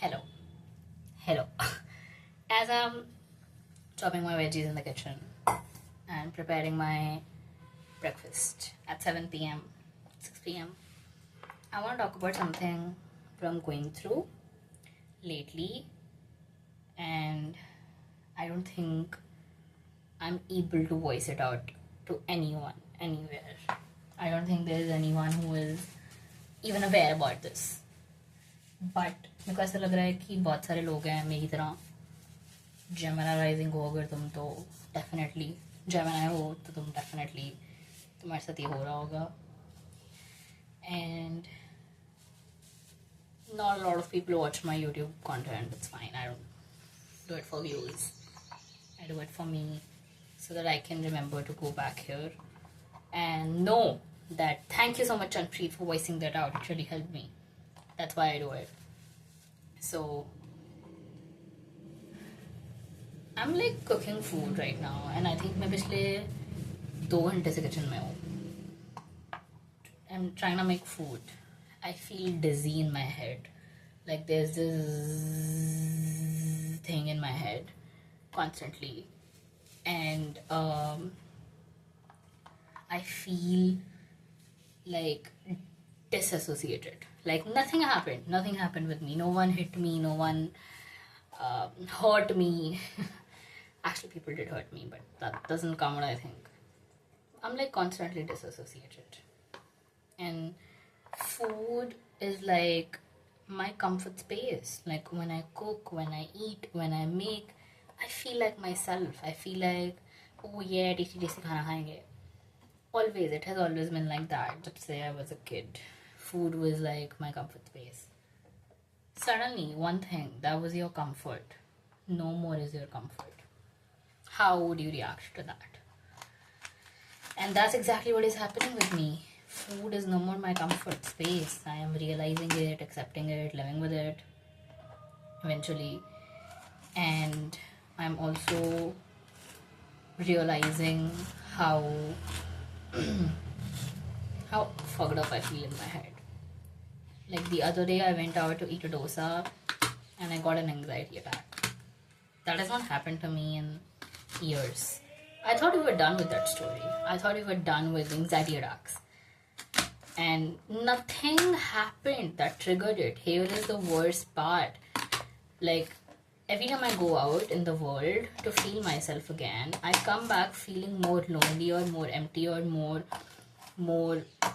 Hello. Hello. As I'm chopping my veggies in the kitchen and preparing my breakfast at 7 p.m., 6 p.m., I want to talk about something that I'm going through lately, and I don't think I'm able to voice it out to anyone, anywhere. I don't think there is anyone who is even aware about this. But मेरे को ऐसा लग रहा है कि बहुत सारे लोग हैं मेरी तरह. जेमिनी राइजिंग हो अगर तुम तो डेफिनेटली जेमिनी हो तो तुम डेफिनेटली तुम्हारे साथ ये हो रहा होगा. And not a lot of people watch my YouTube content. It's fine. I don't do it for views. I do it for me so that I can remember to go back here and know that thank you so much, Anpreet, for voicing that out. It really helped me. That's why I do it. So I'm like cooking food right now, and I think मैं पिछले 2 घंटे से kitchen में हूँ. I'm trying to make food. I feel dizzy in my head. Like there's this thing in my head constantly, and I feel like disassociated. Like nothing happened with me. No one hit me. No one hurt me. Actually, people did hurt me, but that doesn't count, I think. I'm like constantly disassociated. And food is like my comfort space. Like when I cook, when I eat, when I make, I feel like myself. I feel like, oh yeah, tasty खाना खाएंगे. Always, it has always been like that. Jab se I was a kid, food was like my comfort space. Suddenly, one thing that was your comfort, no more is your comfort. How would you react to that? And that's exactly what is happening with me. Food is no more my comfort space. I am realizing it, accepting it, living with it eventually. And I'm also realizing how fucked up I feel in my head. Like the other day I went out to eat a dosa and I got an anxiety attack. That has not happened to me in years. I thought we were done with that story. I thought we were done with anxiety attacks. And nothing happened that triggered it. Here is the worst part. Like, every time I go out in the world to feel myself again, I come back feeling more lonely or more empty or more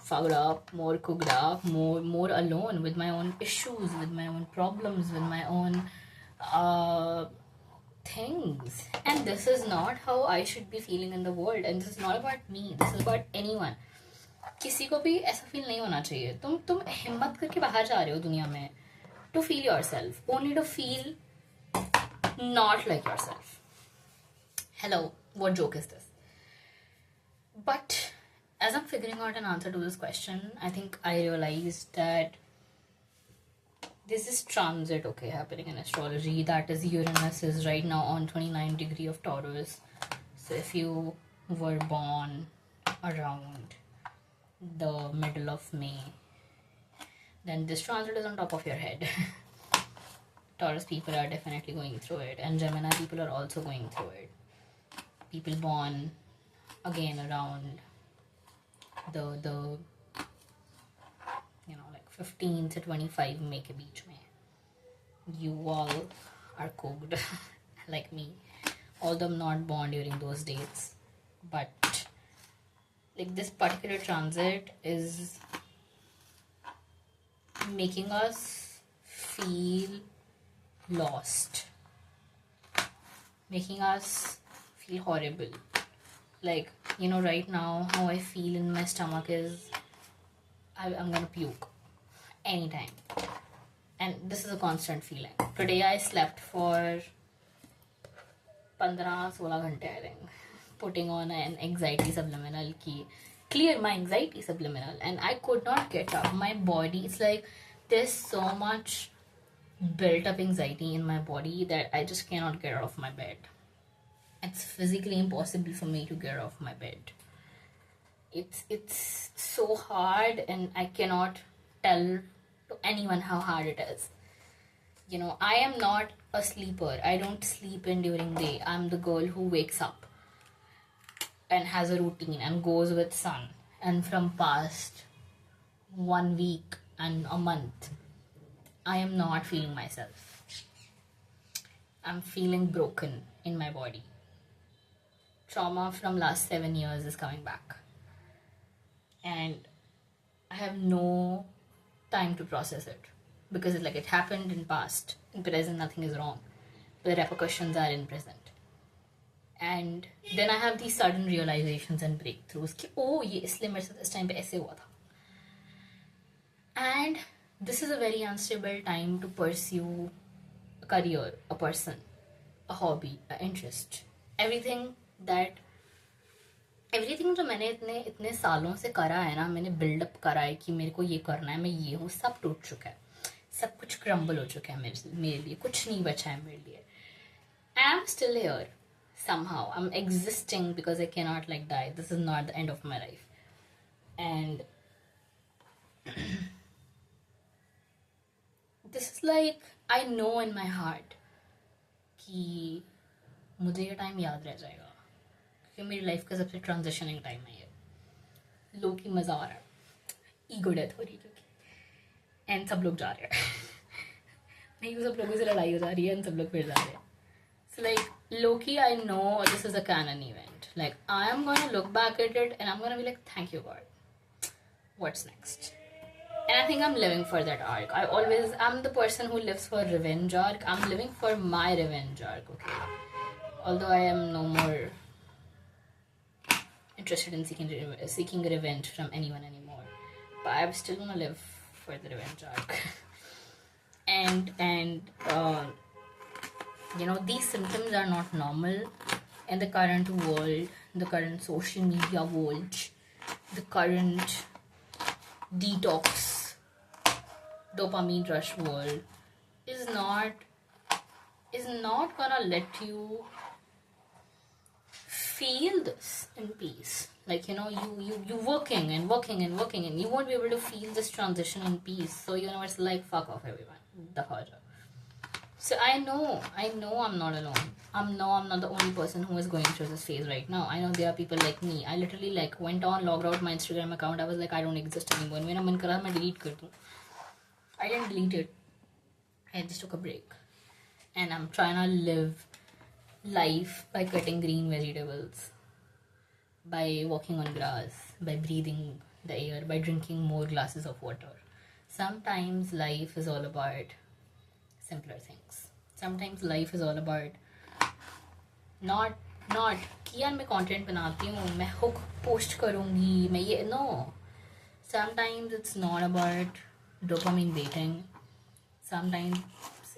fucked up, more cooked up, more alone with my own issues, with my own problems, with my own things. And this is not how I should be feeling in the world. And this is not about me. This is about anyone. किसी को भी ऐसा feel नहीं होना चाहिए. तुम हिम्मत करके बाहर जा रहे हो दुनिया में to feel yourself, only to feel not like yourself. Hello, what joke is this? But as I'm figuring out an answer to this question, I think I realized that this is transit, okay, happening in astrology. That is, Uranus is right now on 29 degree of Taurus. So if you were born around the middle of May, then this transit is on top of your head. Taurus people are definitely going through it, and Gemini people are also going through it. People born again around the 15 to 25 May के बीच में, you all are cooked like me. Although I'm not born during those dates, but like this particular transit is making us feel lost, making us feel horrible. Like, right now how I feel in my stomach is I'm gonna puke anytime, and this is a constant feeling. Today I slept for 15-16 घंटे, I think, putting on an anxiety subliminal ki clear my anxiety subliminal, and I could not get up. My body, it's like there's so much built up anxiety in my body that I just cannot get out of my bed. It's physically impossible for me to get off my bed. It's so hard, and I cannot tell to anyone how hard it is. I am not a sleeper. I don't sleep in during day. I'm the girl who wakes up and has a routine and goes with sun. And from past 1 week and a month, I am not feeling myself. I'm feeling broken in my body. Trauma from last 7 years is coming back. And I have no time to process it. Because it's like it happened in past. In present, nothing is wrong. But the repercussions are in present. And then I have these sudden realizations and breakthroughs कि oh ये इसलिए मेरे साथ इस time पे ऐसे हुआ था. And this is a very unstable time to pursue a career, a person, a hobby, an interest. Everything जो मैंने इतने सालों से करा है ना, मैंने बिल्डअप करा है कि मेरे को ये करना है, मैं ये हूँ, सब टूट चुका है. सब कुछ क्रम्बल हो चुका है मेरे लिए. कुछ नहीं बचा है मेरे लिए. I am still here. Somehow I'm existing because I cannot die. This is not the end of my life. And this is I know in my heart कि मुझे ये टाइम याद रह जाएगा क्योंकि मेरी लाइफ का सबसे ट्रांजिशनिंग टाइम है ये. लो की मज़ा आ रहा है. ईगो डेथ हो रही है क्योंकि एंड सब लोग जा रहे हैं. नहीं, सब लोगों से लड़ाई हो जा रही है एंड सब लोग फिर जा रहे हैं. So low-key, I know this is a canon event. I am gonna look back at it and I'm gonna be thank you God. What's next? And I think I'm living for that arc. I'm the person who lives for revenge arc. I'm living for my revenge arc, okay? Although I am no more interested in seeking revenge from anyone anymore. But I'm still gonna live for the revenge arc. and these symptoms are not normal in the current world, the current social media world, the current detox, dopamine rush world is not gonna let you feel this in peace. You working and working and working and you won't be able to feel this transition in peace. So it's fuck off everyone. So I know I'm not alone. I'm not the only person who is going through this phase right now. I know there are people like me. I literally went on, logged out my Instagram account. I was I don't exist anymore. मेरा मन करा मैं delete कर दूँ. I didn't delete it. I just took a break. And I'm trying to live life by cutting green vegetables, by walking on grass, by breathing the air, by drinking more glasses of water. Sometimes life is all about simpler things. Sometimes life is all about not कि यार मैं content बनाती हूँ, मैं hook post करूँगी, मैं ये no. Sometimes it's not about dopamine baiting. Sometimes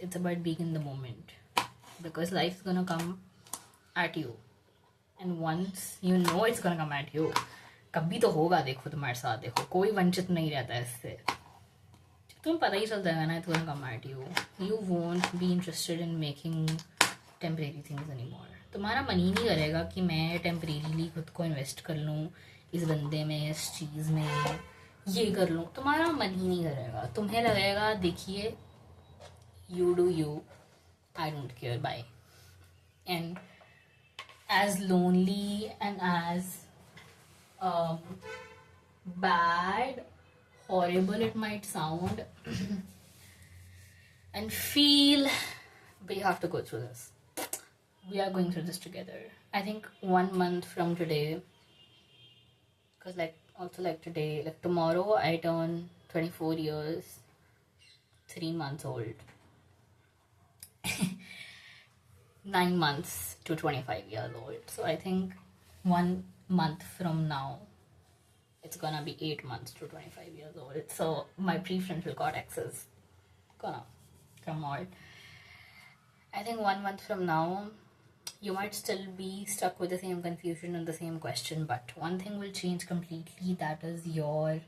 it's about being in the moment, because life's gonna come at you, and once you know it's gonna come at you, कभी तो होगा. देखो तुम्हारे साथ, देखो कोई वंचित नहीं रहता है इससे. तुम्हें पता ही चल जाएगा ना, it's gonna come at you. You won't be interested in making temporary things anymore. तुम्हारा मन ही नहीं करेगा कि मैं temporarily खुद को invest कर लूँ इस बंदे में, इस चीज़ में, ये कर लूँ. तुम्हारा मन ही नहीं करेगा. तुम्हें लगेगा देखिए, you do you, I don't care, bye. And as lonely and as bad, horrible it might sound and feel, we have to go through this. We are going through this together. I think 1 month from today, because today, tomorrow I turn 24 years, 3 months old. 9 months to 25 years old. So I think 1 month from now, it's gonna be 8 months to 25 years old. So my prefrontal cortex is gonna come out. I think 1 month from now, you might still be stuck with the same confusion and the same question, but one thing will change completely. That is your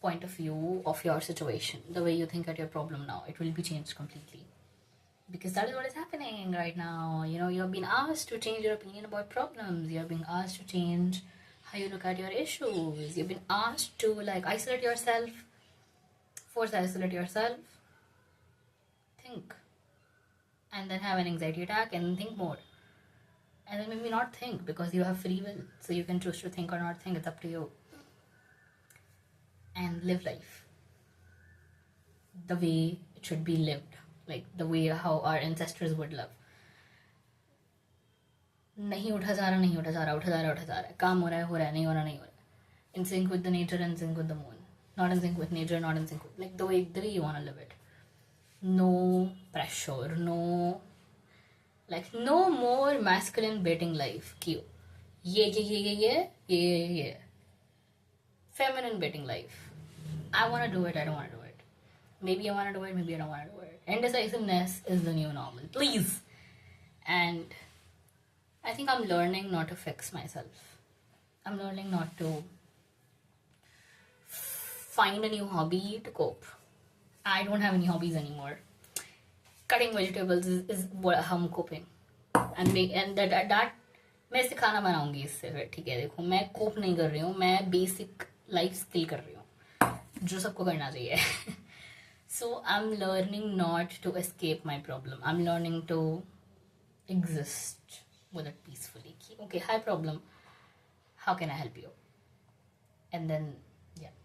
point of view of your situation. The way you think at your problem now, it will be changed completely. Because that is what is happening right now. You're being asked to change your opinion about problems. You're being asked to change how you look at your issues. You've been asked to isolate yourself. Force isolate yourself. think, and then have an anxiety attack and think more, and then maybe not think, because you have free will, so you can choose to think or not think. It's up to you. And live life the way it should be lived, like the way how our ancestors would love. नहीं उठा जा रहा, नहीं उठा जा रहा, उठा जा रहा, उठा जा रहा है, काम हो रहा है, नहीं हो रहा, नहीं हो रहा है. In sync with the nature, in sync with the moon. Not in sync with nature, not in sync with, like, the way you want to live it. No pressure, no more masculine baiting life. Cute. Yeah. Feminine baiting life. I want to do it, I don't want to do it. Maybe I want to do it, maybe I don't want to do it. Indecisiveness is the new normal. Please. And I think I'm learning not to fix myself. I'm learning not to find a new hobby to cope. I don't have any hobbies anymore. Cutting vegetables is what I'm coping. And that मैं इससे खाना बनाऊंगी इससे. फिर ठीक है, देखो मैं कोप नहीं कर रही हूँ, मैं बेसिक लाइफ स्किल कर रही हूँ जो सबको करना चाहिए. So I'm learning not to escape my problem. I'm learning to exist with it peacefully. Okay, hi problem, how can I help you? And then, yeah,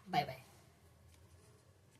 bye bye.